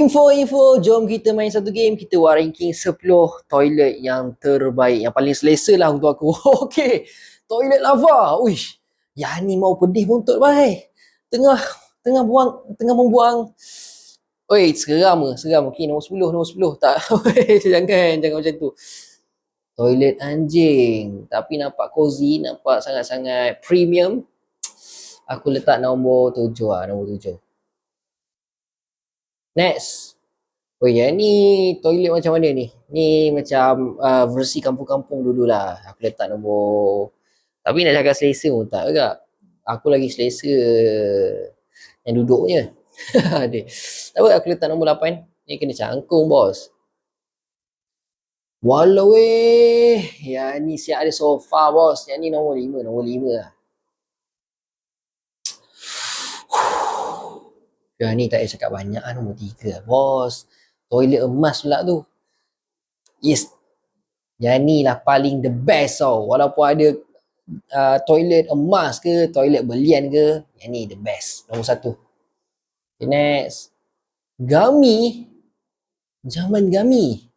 Info, jom kita main satu game. Kita buat ranking 10 toilet yang terbaik, yang paling selesa lah untuk aku. Okey, toilet lava. Uish, yang ni mau pedih pun untuk baik. Tengah tengah membuang. Oi, seram. Okey, nombor 10. Tak, jangan macam tu. Toilet anjing. Tapi nampak cozy, nampak sangat-sangat premium. Aku letak nombor 7 lah, nombor 7. Next. Oh ya, ni toilet macam mana ni? Ni macam versi kampung-kampung dulu lah. Aku letak nombor. Tapi nak cakap selesa pun tak agak. Aku lagi selesa yang duduknya. Adik. Tak apa, aku letak nombor 8. Ni kena cangkung, bos. Walau yang ni siap ada sofa, bos. Yang ni nombor 5, nombor 5 lah. Yang ni tak payah cakap banyak lah, nombor 3 lah, bos. Toilet emas pula tu. Yes, yang ni lah paling the best tau. Walaupun ada toilet emas ke, toilet belian ke, yang ni the best. Nombor 1. Okay, next. Gami. Zaman Gami.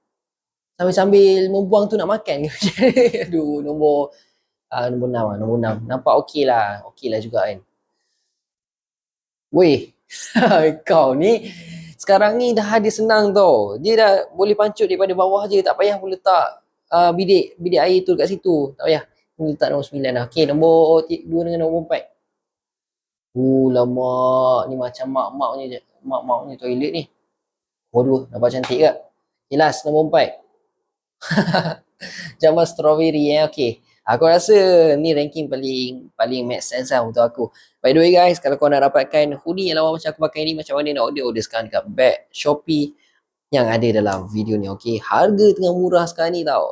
Sambil-sambil membuang tu nak makan ke? Aduh, nombor 6 lah, nombor 6. Nampak okey lah. Okey lah juga kan. Weh, kau ni sekarang ni dah ada senang tau. Dia dah boleh pancut daripada bawah je. Tak payah pun letak bidik air tu kat situ. Tak payah. Ni letak nombor 9 lah. Okay, nombor 2 dengan nombor 4. Lama. Ni macam mak-mak punya toilet ni. Nombor 2. Nampak cantik tak? Okay, last. Nombor 4. Jamban strawberry Okay. Aku rasa ni ranking paling make sense lah untuk aku. By the way guys, kalau kau nak dapatkan hoodie yang lawa macam aku pakai ni, macam mana nak order sekarang dekat Shopee yang ada dalam video ni. Okay, harga tengah murah sekarang ni tau.